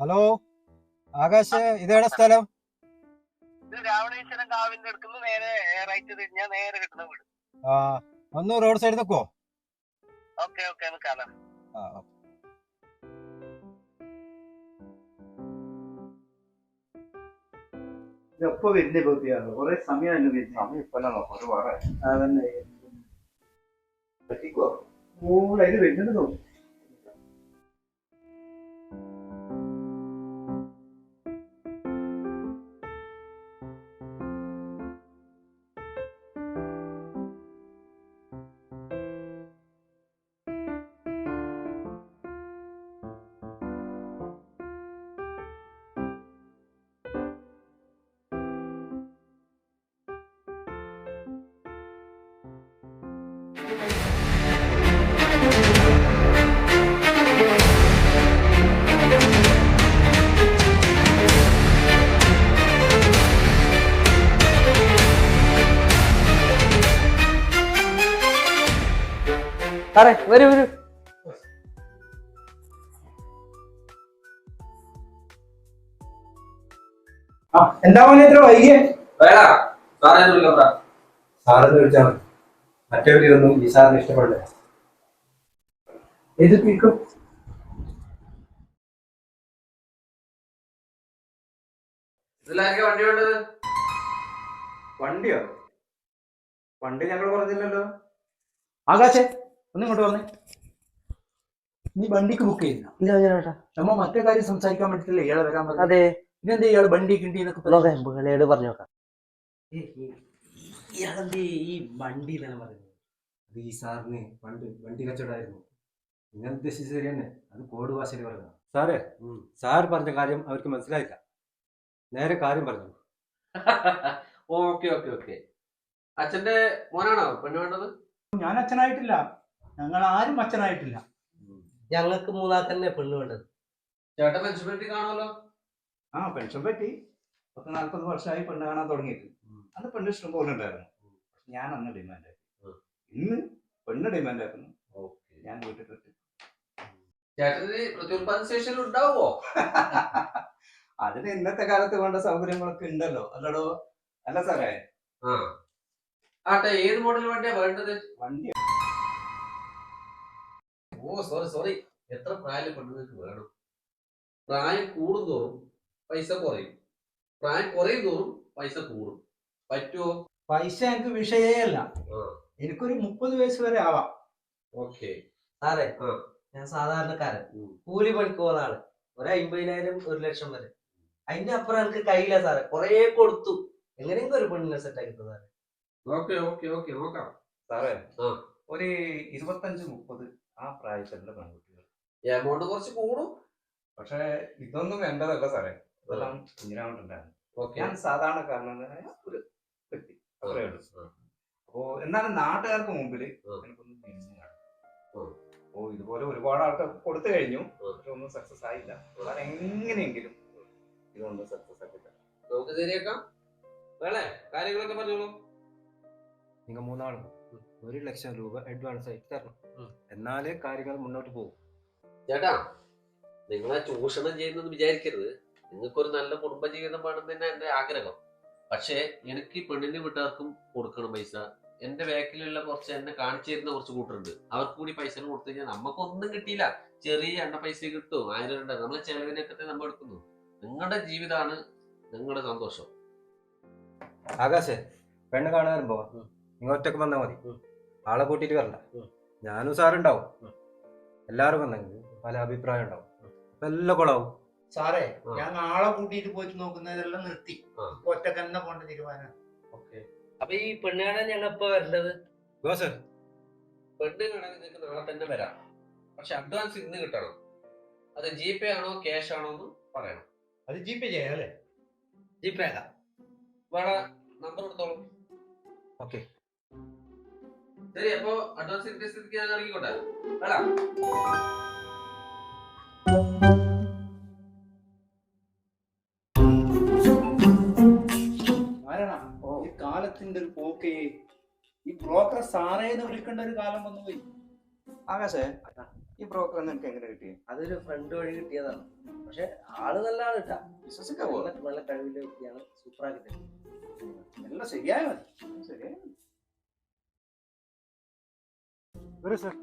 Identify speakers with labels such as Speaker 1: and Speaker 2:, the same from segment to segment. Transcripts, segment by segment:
Speaker 1: Hello Akash, ഇതേടെ സ്ഥലം?
Speaker 2: ഇത് രാവണേശ്വരം കാവിന്റെ അടുത്തുനിന്ന് നേരെ റൈറ്റ് തിരിഞ്ഞാൽ നേരെ കിട്ടുന്ന വീട്.
Speaker 1: ആ, ഒന്ന് റോഡ് സൈഡ് നിൽക്കുവോ?
Speaker 2: ഓക്കെ ഓക്കെ നിൽക്കാം.
Speaker 3: എപ്പോ വരുന്നേ ബോധ്യാണ്? കൊറേ സമയം സമയം ഇപ്പല്ലോ ഒരുപാട് അതന്നെ പറ്റിക്കോ. ഓ, അതിന് വരുന്നുണ്ട് തോന്നുന്നു.
Speaker 4: സാറേ വരൂ വരൂ.
Speaker 3: എന്താ മോനെ ഇത്ര വൈകിയേ?
Speaker 1: സാറെന്ന് വിളിച്ചാൽ മതി. മറ്റൊന്നും ഈ സാറിന് ഇഷ്ടപ്പെടില്ല.
Speaker 3: ഏത് പീക്കും? വണ്ടിയോ? വണ്ടി ഞങ്ങൾ പറഞ്ഞില്ലല്ലോ. ആകാശേ, ഒന്നിങ്ങോട്ട് വന്നേ. നീ വണ്ടിക്ക് ബുക്ക് ചെയ്യുന്ന?
Speaker 4: ഇല്ല ചേട്ടാ,
Speaker 3: നമ്മ മറ്റേ കാര്യം സംസാരിക്കാൻ വേണ്ടിട്ടല്ലേ ഇയാളെ വരാൻ പറഞ്ഞത്?
Speaker 4: അതെ.
Speaker 3: ഇതെന്താ ഇയാള് വണ്ടി കിണ്ടി എന്നൊക്കെ
Speaker 4: പറഞ്ഞു നോക്കാം.
Speaker 1: ഇയാളെന്തേ ഈ വണ്ടി തന്നെ പറയുന്നത്? അത് ഈ സാറിന് പണ്ട് വണ്ടി കച്ചവടമായിരുന്നു. നിങ്ങൾ ഉദ്ദേശിച്ചത് ശരി തന്നെ, അത് കോഡ് ഭാഷയിൽ പറഞ്ഞതാണ്. സാറേ, സാർ പറഞ്ഞ കാര്യം അവർക്ക് മനസ്സിലായില്ല. നേരെ കാര്യം പറഞ്ഞു.
Speaker 5: Okay okay okay. അച്ഛന്റെ മോനാണോ പെണ്ണ് വേണ്ടത്?
Speaker 3: ഞാൻ അച്ഛനായിട്ടില്ല, ഞങ്ങൾ ആരും അച്ഛനായിട്ടില്ല.
Speaker 4: ഞങ്ങൾക്ക് മൂന്നാൾക്ക് തന്നെ പെണ്ണ് വേണ്ടത്.
Speaker 5: ചേട്ടൻ പെൻഷൻ പറ്റി കാണുമല്ലോ.
Speaker 3: ആ, പെൻഷൻ പറ്റി 40 വർഷമായി പെണ്ണ് കാണാൻ തുടങ്ങിയിട്ട്. അന്ന് പെണ്ണ് ഇഷ്ടം പോലെ ഉണ്ടായിരുന്നു. ഞാൻ അന്ന് ഡിമാൻഡ് ആക്കി. ഇന്ന് പെണ്ണ് ഡിമാൻഡ് ആക്കുന്നു. ഞാൻ വീട്ടിൽ
Speaker 5: ചേട്ടന് പ്രത്യുൽപാദന ശേഷി ഉണ്ടാവോ?
Speaker 3: അതിന് ഇന്നത്തെ കാലത്ത് വേണ്ട സൗകര്യങ്ങളൊക്കെ ഉണ്ടല്ലോ, അല്ലടോ? അല്ല സാറേ.
Speaker 5: ആട്ടെ, ഏത് മോഡൽ വണ്ടിയാ വേണ്ടത്?
Speaker 3: വണ്ടി
Speaker 5: സോറി. എത്ര പ്രായം പെണ്ണുങ്ങൾക്ക് വേണം? പ്രായം കൂടുന്തോറും പൈസ കുറയും, പ്രായം കുറയും തോറും പൈസ കൂടും. പറ്റുമോ?
Speaker 3: പൈസ എനിക്ക് വിഷയേ അല്ല. എനിക്കൊരു 30 വയസ്സ് വരെ ആവാം.
Speaker 5: ഓക്കെ
Speaker 4: സാറേ, ഞാൻ സാധാരണക്കാരൻ, കൂലി പണിക്ക് പോകുന്ന ആള്. 50,000 1 ലക്ഷം വരെ. അതിന്റെ അപ്പുറം എനിക്ക് കയ്യില്ല സാറേ. കൊറേ കൊടുത്തു. എങ്ങനെയെങ്കിലും ഒരു പെണ്ണിനെ സെറ്റ് ആക്കി സാറേ.
Speaker 5: നോക്കാം
Speaker 3: സാറേ. ഒരു 25-30 ആ പ്രായത്തിലുള്ള പെൺകുട്ടികൾ.
Speaker 5: എമൗണ്ട് കുറച്ച് കൂടും,
Speaker 3: പക്ഷെ ഇതൊന്നും വേണ്ടതല്ല സാറേ. ഇതെല്ലാം കുഞ്ഞിനാവുണ്ടായിരുന്നു. ഞാൻ സാധാരണക്കാരനായ ഒരു വ്യക്തി, അത്രേ ഉള്ളൂ. അപ്പോ എന്നാലും നാട്ടുകാർക്ക് മുമ്പിൽ എനിക്കൊന്നും തിരിഞ്ഞു കാണും. അപ്പോ ഇതുപോലെ ഒരുപാട് ആൾക്കാർ കൊടുത്തു കഴിഞ്ഞു, പക്ഷെ ഒന്നും സക്സസ് ആയില്ല. ഞാൻ എങ്ങനെയെങ്കിലും ഇതൊന്നും സക്സസ് ആക്കില്ല.
Speaker 5: നമുക്ക് ശരിയാക്കാം. വേളെ കാര്യങ്ങളൊക്കെ പറഞ്ഞോളൂ.
Speaker 1: നിങ്ങൾ 3 ആളും 1 ലക്ഷം രൂപ അഡ്വാൻസ് ആയിട്ട് തരണം. എന്നാലേ കാര്യങ്ങൾ മുന്നോട്ട് പോകും.
Speaker 5: ചേട്ടാ, നിങ്ങളെ ചൂഷണം ചെയ്യുന്നെന്ന് വിചാരിക്കരുത്. നിങ്ങൾക്കൊരു നല്ല കുടുംബജീവിതം വേണമെന്ന് തന്നെ എന്റെ ആഗ്രഹം. പക്ഷേ എനിക്ക് പെണ്ണിന്റെ വീട്ടുകാർക്കും കൊടുക്കണം പൈസ. എന്റെ ബാക്കിലുള്ള കുറച്ച് എന്നെ കാണിച്ചു തരുന്ന കുറച്ച് കൂട്ടരുണ്ട്. അവർക്ക് കൂടി പൈസ കൊടുത്തു കഴിഞ്ഞാൽ നമുക്കൊന്നും കിട്ടിയില്ല. ചെറിയ എണ്ണ പൈസ കിട്ടും, 1000 ഉണ്ട്. നമ്മളെ ചെലവിനൊക്കെ നമ്മൾ എടുക്കുന്നു. നിങ്ങളുടെ ജീവിതമാണ് നിങ്ങളുടെ സന്തോഷം.
Speaker 1: ആകാശേ, പെണ്ണ് കാണാൻ വരുമ്പോ നിങ്ങൾ ഒറ്റക്ക് വന്നാൽ മതി, ആളെ കൂട്ടിയിട്ട് വരണ്ട. ഞാനും സാറുണ്ടാവും. എല്ലാവരും വന്നെങ്കിൽ പല അഭിപ്രായം ഉണ്ടാവും. അപ്പൊ എല്ലാം കൊളാവും.
Speaker 3: സാറേ, ഞാൻ നാളെ കൂട്ടിയിട്ട് പോയിട്ട് നോക്കുന്നതെല്ലാം നിർത്തി. ഒറ്റക്ക് തന്നെ പോണ്ട തീരുമാനം.
Speaker 4: അപ്പൊ ഈ പെണ്ണ് കാണാൻ ഞങ്ങൾ ഇപ്പൊ വരേണ്ടത്?
Speaker 5: പെണ്ണ് കാണാൻ നിങ്ങൾക്ക് നാളെ തന്നെ വരാം. പക്ഷെ അഡ്വാൻസ് ഇന്ന് കിട്ടണം. അത് ജിപേ ആണോ ക്യാഷ് ആണോ എന്ന് പറയണം.
Speaker 3: അത് ജിപേ ചെയ്യാം അല്ലേ?
Speaker 4: ജിപേ ആകാം.
Speaker 5: വേറെ നമ്പർ എടുത്തോളൂ.
Speaker 1: ഓക്കെ,
Speaker 5: ശരി. അപ്പൊ അഡ്വാൻസ് കിട്ടിയ സ്ഥിതിക്ക് ഞാൻ ഇറങ്ങിക്കോട്ടെ. വേടാ.
Speaker 3: ഈ കാലത്തിന്റെ ഒരു പോക്ക് ഈ ബ്രോക്കറെ സാറേന്ന് വിളിക്കേണ്ട ഒരു കാലം വന്നു പോയി. ആകാശേ, ഈ ബ്രോക്കറെ നിനക്ക് എങ്ങനെ കിട്ടി?
Speaker 4: അതൊരു ഫ്രണ്ട് വഴി കിട്ടിയതാണ്. പക്ഷെ ആള് നല്ല ആള് കിട്ടാ,
Speaker 3: വിശ്വസിക്കാവോ?
Speaker 4: നല്ല കഴിവിലെ വ്യക്തിയാണ്, സൂപ്പറാക്കി തരും.
Speaker 3: എല്ലാം ശരിയായ മതി, ശരിയായ മതി.
Speaker 1: വരൂ സാർ.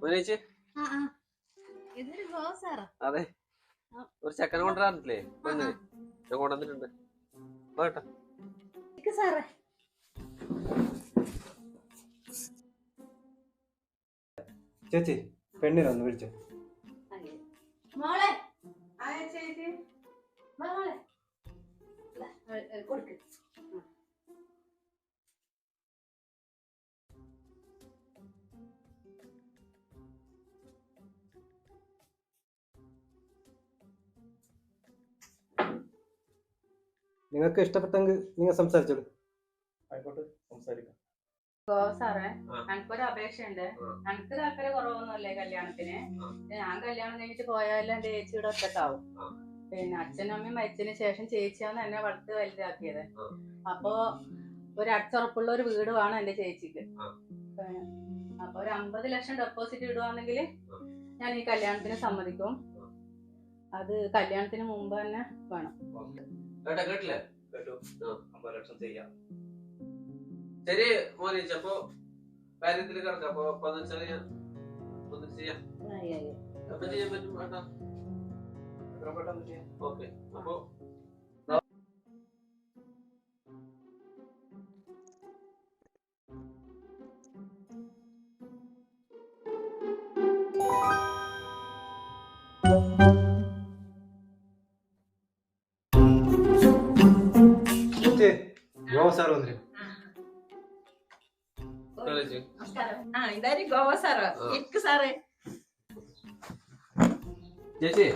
Speaker 5: മോനേച്ചി,
Speaker 6: ഇതൊരു ഗോസാറാ.
Speaker 5: അതെ, ഒരു ചെക്കനെ കൊണ്ടുവരാറില്ലേ പെണ്ണ്? ഞാൻ കൊണ്ടുവന്നിട്ടുണ്ട്. കേട്ടോ
Speaker 6: സാറേ,
Speaker 1: ചേച്ചി പെണ്ണിനൊന്ന് വിളിച്ചോ.
Speaker 6: മോളെ മോളെ കൊടുക്ക്.
Speaker 1: നിങ്ങൾക്ക് ഇഷ്ടപ്പെട്ടെങ്കിൽ നിങ്ങൾ സംസാരിച്ചോളൂ.
Speaker 3: ആയിക്കോട്ടെ, സംസാരിക്കാം.
Speaker 7: സാറേ, എനിക്കൊരു അപേക്ഷയുണ്ട്. എനിക്ക് താല്പര്യം കുറവൊന്നുമില്ലേ കല്യാണത്തിന്. ഞാൻ കല്യാണം കഴിഞ്ഞിട്ട് പോയാലും എന്റെ ചേച്ചിയുടെ ഒറ്റക്കാവും. പിന്നെ അച്ഛനും അമ്മയും മരിച്ചതിന് ശേഷം ചേച്ചിയാണ് എന്നെ വളർത്ത് വലുതാക്കിയത്. അപ്പൊ ഒരു അടച്ചുറപ്പുള്ള ഒരു വീട് വേണം എന്റെ ചേച്ചിക്ക്. അപ്പൊ ഒരു 50 ലക്ഷം ഡെപ്പോസിറ്റ് ഇടുവാണെങ്കിൽ ഞാൻ ഈ കല്യാണത്തിന് സമ്മതിക്കും. അത് കല്യാണത്തിന് മുമ്പ് തന്നെ വേണം.
Speaker 5: കേട്ടില്ലേ?
Speaker 3: കേട്ടു. 50 ലക്ഷം ചെയ്യാം.
Speaker 5: ശരി മോനേച്ചി, അപ്പൊ കാര്യത്തിൽ കിടക്കാം. അപ്പൊ ഒന്നും ചെയ്യാം. അപ്പൊ ചെയ്യാൻ പറ്റും. വേണ്ട,
Speaker 3: എത്ര പെട്ടെന്ന് ചെയ്യാം.
Speaker 5: ഓക്കെ. അപ്പൊ
Speaker 1: സാർ വന്നിട്ട്
Speaker 6: ഇതാരും ഗോവ സാറോ? ഇരിക്ക് സാറേ.
Speaker 5: ചേച്ചി,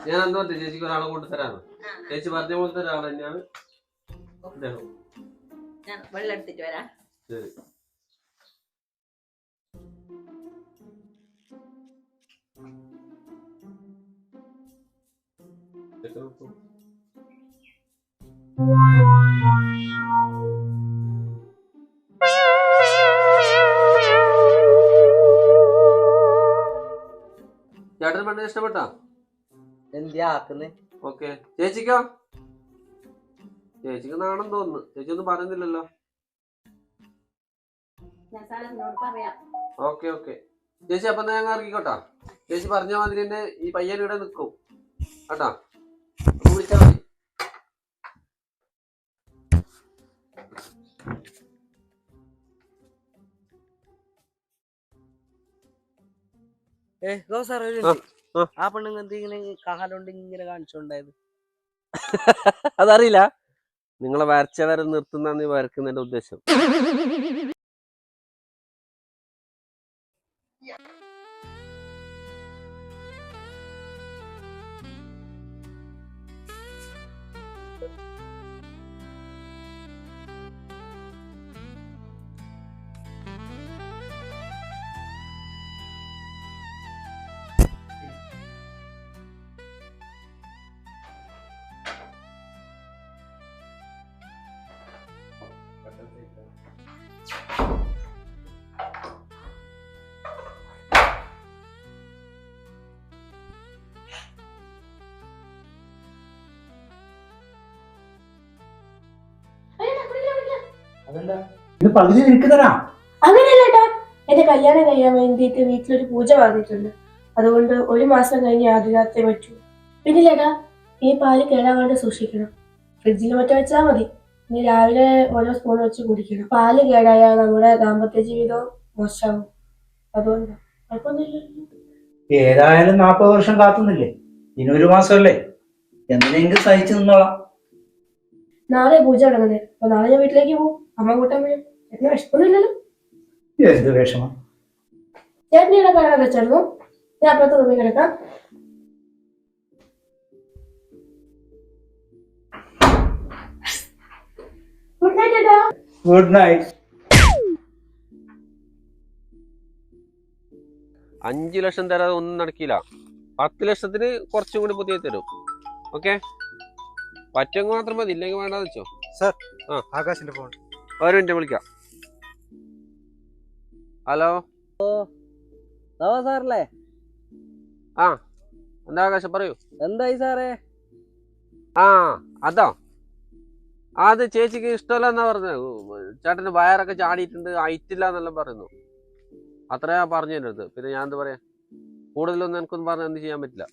Speaker 5: ഞാൻ എന്താ പറഞ്ഞ ചേച്ചിക്ക് ഒരാളെ കൊണ്ട് തരാണ്. ചേച്ചി പറഞ്ഞ പോലത്തെ ഒരാൾ തന്നെയാണ് അദ്ദേഹം.
Speaker 6: ഞാൻ വെള്ളം എടുത്തിട്ട് വരാം.
Speaker 5: ശരി. ചേട്ടന് പെണ്ണിനെ ഇഷ്ടപ്പെട്ടാ?
Speaker 4: എന്തിയാ ആക്കുന്നേ?
Speaker 5: ഓക്കെ. ചേച്ചിക്കോ? ചേച്ചിക്ക് നാണം തോന്നുന്നു. ചേച്ചി ഒന്നും പറയുന്നില്ലല്ലോ.
Speaker 6: ഞാൻ സാറിനോട് പറയാം.
Speaker 5: Okay okay. ചേച്ചി അപ്പൊ ഞാൻ ഇറങ്ങിക്കോട്ടാ. ചേച്ചി പറഞ്ഞ മാതിരി തന്നെ ഈ പയ്യൻ ഇവിടെ നിൽക്കും കേട്ടാ. അപ്പൊ വിളിച്ചാ മതി.
Speaker 4: സാറേ,
Speaker 5: ആ.
Speaker 4: ആ പെണ്ണുങ്ങ എന്തിങ്ങനെ കാലുകൊണ്ട് ഇങ്ങനെ കാണിച്ചോണ്ടായത്?
Speaker 5: അതറിയില്ല. നിങ്ങളെ വരച്ച വരെ നിർത്തുന്ന വരക്കുന്നതിന്റെ ഉദ്ദേശം.
Speaker 3: അതെന്താ ഇത് പകുതി നിനക്ക് തരാം?
Speaker 8: അങ്ങനെയല്ലേട്ടാ, എന്റെ കല്യാണം കഴിയാൻ വേണ്ടിയിട്ട് വീട്ടിലൊരു പൂജ വന്നിട്ടുണ്ട്. അതുകൊണ്ട് 1 മാസം കഴിഞ്ഞ് ആദ്യത്തെ പറ്റൂ. പിന്നെ ചേട്ടാ, ഈ പാല് കേടാവാണ്ട് സൂക്ഷിക്കണം. ഫ്രിഡ്ജിൽ മറ്റോ വെച്ചാൽ മതി. ഇനി രാവിലെ ഓരോ സ്പൂൺ വെച്ച് കുടിക്കണം. പാല് കേടായാൽ നമ്മുടെ ദാമ്പത്യ ജീവിതം മോശമാവും. അതുകൊണ്ട് കുഴപ്പമൊന്നുമില്ലല്ലോ.
Speaker 3: ഏതായാലും 40 വർഷം കാത്തുന്നില്ലേ? ഇനി 1 മാസമല്ലേ, എന്തിനെങ്കിലും സഹിച്ചു നിന്നോളാം.
Speaker 8: നാളെ പൂജ തുടങ്ങുന്നത്. അപ്പൊ നാളെ ഞാൻ വീട്ടിലേക്ക് പോകും. അമ്മ കൂട്ടാൻ വരും. ചേട്ടന് വിഷമൊന്നുമില്ലല്ലോ?
Speaker 3: എന്ത് വിഷമം?
Speaker 8: ചേട്ടനെ ഇവിടെ കാണാൻ വെച്ചായിരുന്നു. ഞാൻ അപ്പുറത്ത് തുമ്പി കിടക്കാം. ഗുഡ് നൈറ്റ് ചേട്ടാ.
Speaker 3: Good night.
Speaker 5: 5 ലക്ഷം തരാതെ ഒന്നും നടക്കില്ല. 10 ലക്ഷത്തിന് കുറച്ചും കൂടി പുതിയ തരും. ഓക്കെ, പറ്റുമെങ്കിൽ മാത്രം മതി, ഇല്ലെങ്കിൽ വേണ്ടാന്ന് വെച്ചോ.
Speaker 1: സാർ,
Speaker 5: ആ,
Speaker 1: ആകാശിന്റെ ഫോൺ.
Speaker 5: ഒരു മിനിറ്റ് വിളിക്കാം. ഹലോ
Speaker 4: സാറല്ലേ?
Speaker 5: ആ, എന്താ ആകാശം പറയൂ.
Speaker 4: എന്തായി സാറേ?
Speaker 5: ആ, അതോ, അത് ചേച്ചിക്ക് ഇഷ്ടമല്ല എന്നാ പറഞ്ഞത്. ചേട്ടന് വയറൊക്കെ ചാടിയിട്ടുണ്ട്, ഹൈറ്റില്ല എന്നെല്ലാം പറയുന്നു. അത്രയാ പറഞ്ഞു എൻ്റെ അടുത്ത്. പിന്നെ ഞാൻ എന്താ പറയാ, കൂടുതലൊന്നും എനിക്കൊന്നും പറഞ്ഞാൽ എന്ത് ചെയ്യാൻ പറ്റില്ല.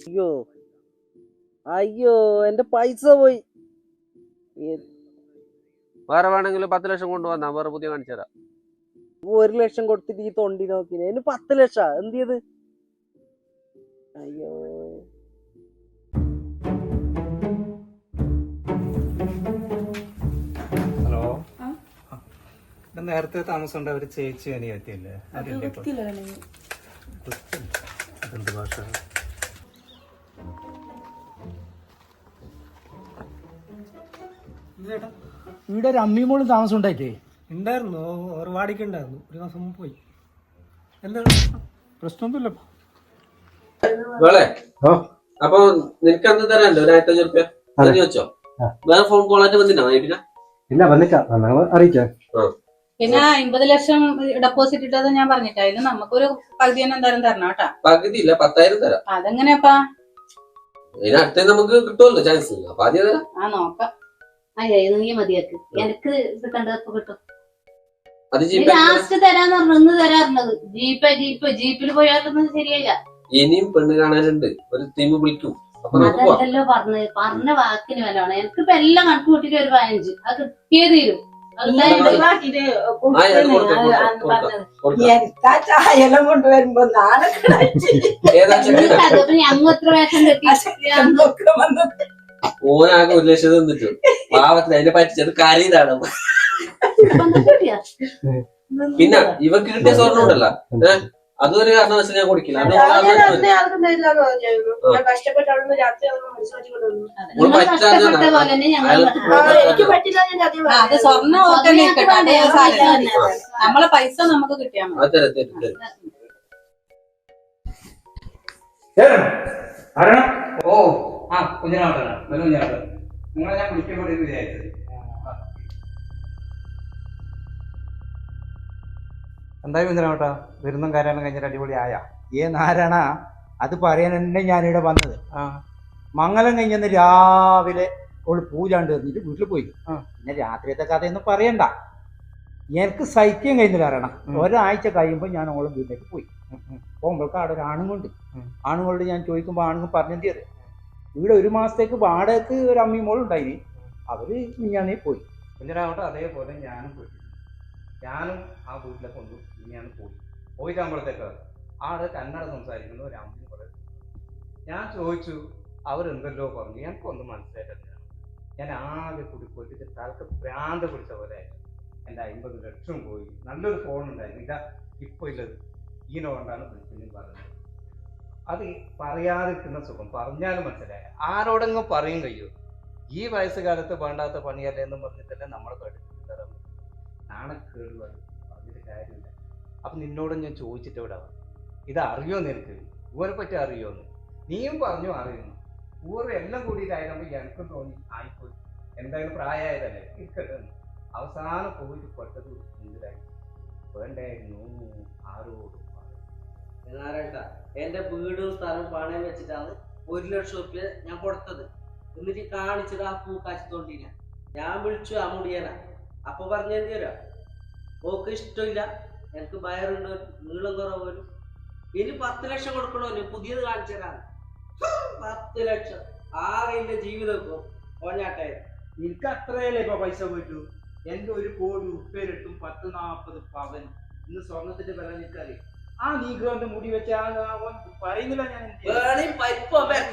Speaker 4: അയ്യോ അയ്യോ, എന്റെ പൈസ പോയി.
Speaker 5: വേറെ വേണമെങ്കിൽ 10 ലക്ഷം കൊണ്ടുവന്നാ വേറെ പുതിയ കാണിച്ചു തരാം.
Speaker 4: 1 ലക്ഷം കൊടുത്തിട്ട് ഈ തൊണ്ടി നോക്കി, അതിന് 10 ലക്ഷം എന്ത് ചെയ്ത്? അയ്യോ,
Speaker 1: ഹലോ, നേരത്തെ താമസം ഉണ്ട് അവര് ചേച്ചി അനിയത്തിയല്ലേ? അതെന്ത് ഭാഷ?
Speaker 9: ഇവിടെ ഒരു അമ്മിമോളും താമസം ഉണ്ടായിട്ടേ
Speaker 1: ഉണ്ടായിരുന്നു, ഒരു വാടിക്ക ഉണ്ടായിരുന്നു. ഒരു മാസം മുമ്പ് പോയി. എന്താണ്
Speaker 9: പ്രശ്നമൊന്നുമില്ല.
Speaker 5: അപ്പൊ നിനക്ക് അന്ന് തരാനല്ലോ 1500 റുപ്യ വെച്ചോ. വേറെ ഫോൺ കോളായിട്ട് വന്നിട്ടാ പിന്നെ?
Speaker 1: ഇല്ല, വന്നിട്ടാ, അറിയിക്കാം.
Speaker 7: പിന്നെ 50 ലക്ഷം ഡെപ്പോസിറ്റ് ഇട്ടത് ഞാൻ പറഞ്ഞിട്ടാ, ഇത് നമുക്കൊരു പകുതി തന്നെ എന്തായാലും തരണം കേട്ടാ.
Speaker 5: പകുതി ഇല്ല, 10,000 തരാം.
Speaker 7: അതെങ്ങനെയാപ്പാ?
Speaker 5: ഇതിനടുത്ത് നമുക്ക് കിട്ടുമല്ലോ ചാൻസ്. അപ്പൊ ആദ്യം തരാം.
Speaker 6: ആ നോക്കാം. അയ്യോ നീ മതിയാക്ക്, എനിക്ക് ഇത് കണ്ടപ്പോ കിട്ടും.
Speaker 5: അത്
Speaker 6: ലാസ്റ്റ് തരാന്ന് പറഞ്ഞു, ഇന്ന് തരാറുള്ളത്. ജീപ്പിൽ പോയാലൊന്നും ശരിയായില്ല.
Speaker 5: ഇനിയും പെണ്ണ് കാണാനുണ്ട്, ഒരു ടീം വിളിക്കും. അപ്പൊ നമുക്ക് പോവാം.
Speaker 6: അതല്ലല്ലോ പറഞ്ഞ വാക്കിന് വിലയാണ്. എനിക്കിപ്പോ എല്ലാം കണക്ക് കൂട്ടിട്ട് ഒരു 15 അത് കിട്ടിയേ തീരും.
Speaker 10: ചായയെല്ലാം കൊണ്ടുവരുമ്പോ
Speaker 5: ഏതാ ചെക്കൻ?
Speaker 6: ഞങ്ങൾ എത്ര വേഷം കെട്ടി
Speaker 5: ഓനാകെ 1 ലക്ഷം തന്നിട്ടു. പാവത്തിന് അതിനെ പറ്റിച്ചത് കരയിലാണ്. പിന്നെ ഇവക്ക് കിട്ടിയ സ്വർണ്ണം ഉണ്ടല്ലോ, അതൊരു കാരണവശാലും ഞാൻ കൊടുക്കില്ല. അത്
Speaker 7: അത് സ്വർണ്ണം നമ്മളെ പൈസ നമുക്ക് കിട്ടിയാൽ മതി.
Speaker 3: ഓ, ആ കുഞ്ഞിനാവട്ടെ, കുഞ്ഞിനാവട്ടെ, നിങ്ങളെ ഞാൻ വിളിക്കാൻ വേണ്ടി വിചാരിച്ചത്.
Speaker 1: എന്തായി കുഞ്ഞിനാവട്ടാ, വിരുന്നും കാര്യങ്ങളും കഴിഞ്ഞിട്ട് അടിപൊളിയായ? നാരായണ, അത് പറയാൻ തന്നെ ഞാനിവിടെ വന്നത്. മംഗലം കഴിഞ്ഞന്ന് രാവിലെ ഓള് പൂജ കണ്ട് എറിഞ്ഞിട്ട് വീട്ടിൽ പോയി. പിന്നെ രാത്രിയത്തെ കഥയൊന്നും പറയണ്ട, എനിക്ക് സഹിക്കാൻ കഴിഞ്ഞില്ല. കാരണം ഒരാഴ്ച കഴിയുമ്പോൾ ഞാൻ ഓളെ വീട്ടിലേക്ക് പോയി. പോകുമ്പോഴേക്ക് അവിടെ ഒരു ആണുങ്ങളുണ്ട്. ആണുങ്ങളോട് ഞാൻ ചോദിക്കുമ്പോൾ ആണുങ്ങൾ പറഞ്ഞെന്ത് ചെയ്ത്, ഇവിടെ 1 മാസത്തേക്ക് വാടകയ്ക്ക് ഒരു അമ്മിമോളുണ്ടായിന്, അവര് ഞാൻ പോയി.
Speaker 3: കുഞ്ഞിനാവട്ടെ, അതേപോലെ ഞാനും പോയി. ഞാനും ആ വീട്ടിലെ കൊണ്ടു ഞാൻ പോയിട്ടാകുമ്പോഴത്തേക്ക് ആടെ കന്നഡ സംസാരിക്കുന്ന ഒരു അമ്മ പറയും. ഞാൻ ചോദിച്ചു, അവരെന്തെല്ലോ പറഞ്ഞു, എനിക്കൊന്നും മനസ്സിലായിട്ടില്ല. ഞാൻ ആകെ കൂടി പോയിട്ട് തലക്ക് ഭ്രാന്ത് പിടിച്ച പോലെ എൻ്റെ 50 ലക്ഷം പോയി. നല്ലൊരു ഫോൺ ഉണ്ടായിരുന്നു, ഇതാ ഇപ്പോൾ ഇല്ലത്. ഈനോ കൊണ്ടാണ് വിളിക്കുന്നത് പറഞ്ഞത്. അത് പറയാതിരിക്കുന്ന സുഖം, പറഞ്ഞാലും മനസ്സിലായ ആരോടെങ്കിലും പറയും കഴിയും. ഈ വയസ്സുകാലത്ത് വേണ്ടാത്ത പണിയല്ലേ എന്നും പറഞ്ഞിട്ടല്ലേ നമ്മളെ പഠിപ്പിച്ചു തരാൻ നാണക്കേട് പറഞ്ഞിട്ട് കാര്യമില്ല. അപ്പം നിന്നോടും ഞാൻ ചോദിച്ചിട്ട് ഇവിടെ ഇത് അറിയോ, നിനക്ക് ഊരെ പറ്റി അറിയോന്ന്? നീയും പറഞ്ഞു അറിയുന്നു. ഊറ് എല്ലാം കൂടിയിട്ടായിരുന്നു. എനിക്കും തോന്നി ആയിപ്പോയി, എന്തായാലും പ്രായമായതല്ലേ, ഇരിക്കട്ടെ. അവസാനം പോയിട്ട് പെട്ടത് എന്തിനായി വേണ്ടായിരുന്നു ആരോടും.
Speaker 4: എന്റെ വീടും സ്ഥലവും പണയം വെച്ചിട്ടാണ് 1 ലക്ഷം റുപ്യ ഞാൻ കൊടുത്തത്. എന്നിട്ട് കാണിച്ചത് ആ പൂക്കാച്ചത്തോണ്ടിന. ഞാൻ വിളിച്ചു ആ മുടിയന. അപ്പൊ പറഞ്ഞെന്ത് തരാ, ഓക്ക് ഇഷ്ടമില്ല, എനിക്ക് വയറുണ്ട്, നീളം കുറവ് വരും, ഇനി 10 ലക്ഷം കൊടുക്കണോ, പുതിയത് കാണിച്ചു തരാണ്. 10 ലക്ഷം ആകെ എന്റെ ജീവിതം ഓഞ്ഞാട്ടെ.
Speaker 9: എനിക്ക് അത്രയല്ലേ ഇപ്പൊ പൈസ പോയിട്ടു. എന്റെ 1 കോടി ഉപ്പേരിട്ടും 10-40 പവൻ. ഇന്ന് സ്വർണത്തിന്റെ വില നിൽക്കാറ്. ആ നീഗ്രോന്റെ മുടി വെച്ച് പറയുന്നില്ല.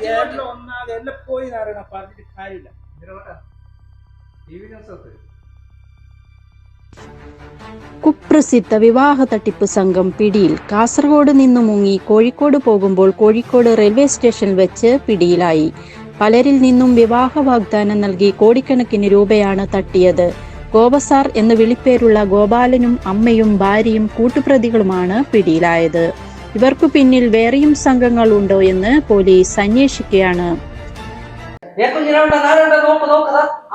Speaker 9: ഞാൻ ഒന്നാതെ എല്ലാം പോയി അറിയണം, പറഞ്ഞിട്ട് കാര്യമില്ല.
Speaker 11: കുപ്രസിദ്ധ വിവാഹ തട്ടിപ്പ് സംഘം പിടിയിൽ. കാസർഗോഡ് നിന്നു മുങ്ങി കോഴിക്കോട് പോകുമ്പോൾ കോഴിക്കോട് റെയിൽവേ സ്റ്റേഷനിൽ വെച്ച് പിടിയിലായി. പലരിൽ നിന്നും വിവാഹ വാഗ്ദാനം നൽകി കോടിക്കണക്കിന് രൂപയാണ് തട്ടിയത്. ഗോപസാർ എന്ന് വിളിപ്പേരുള്ള ഗോപാലനും അമ്മയും ഭാര്യയും കൂട്ടുപ്രതികളുമാണ് പിടിയിലായത്. ഇവർക്കു പിന്നിൽ വേറെയും സംഘങ്ങൾ ഉണ്ടോ എന്ന് പോലീസ് അന്വേഷിക്കുകയാണ്.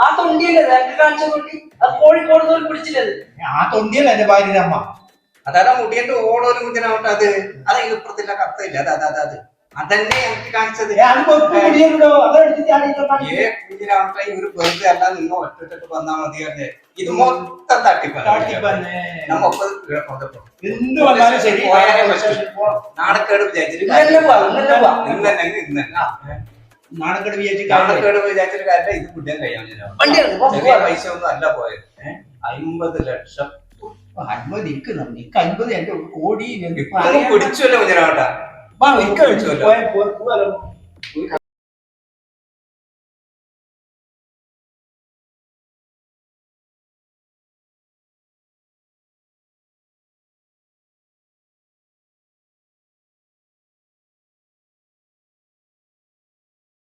Speaker 4: ആ തൊണ്ടിയല്ലേ കാണിച്ച തൊണ്ടി അത് കോഴിക്കോട് തോൽ പിടിച്ചില്ലത്.
Speaker 9: ആ തൊണ്ടിയല്ല എന്റെ ഭാര്യയുടെ അമ്മ.
Speaker 3: അതാ മുടിയന്റെ ഓടോലും കുഞ്ഞിനാവട്ടെ. അത് ഇപ്പുറത്തില്ല കറുത്തില്ല. അത് അതന്നെ എനിക്ക് കാണിച്ചത്. കുഞ്ഞിനാവട്ടെ ഒരു വെറുതെ അല്ല, നിങ്ങൾ ഒറ്റ വന്നാ മതിയല്ലേ. ഇത് മൊത്തം തട്ടിപ്പാണ്.
Speaker 9: എന്ത് വന്നാലും ശരി
Speaker 3: നാണക്കേട് വിചാരിച്ചിട്ട്
Speaker 9: നാണക്കേട്
Speaker 3: വിചാരിച്ചിട്ട് കാര്യമില്ല. ഇത് കുട്ടിയാൻ കഴിയാൻ പൈസ ഒന്നും അല്ല പോയത്. 50 ലക്ഷം
Speaker 9: 50 എനിക്ക് 50 എന്റെ കോടി
Speaker 3: പിടിച്ചല്ലോ കുഞ്ഞിനാവട്ടെ.
Speaker 9: പോയാലോ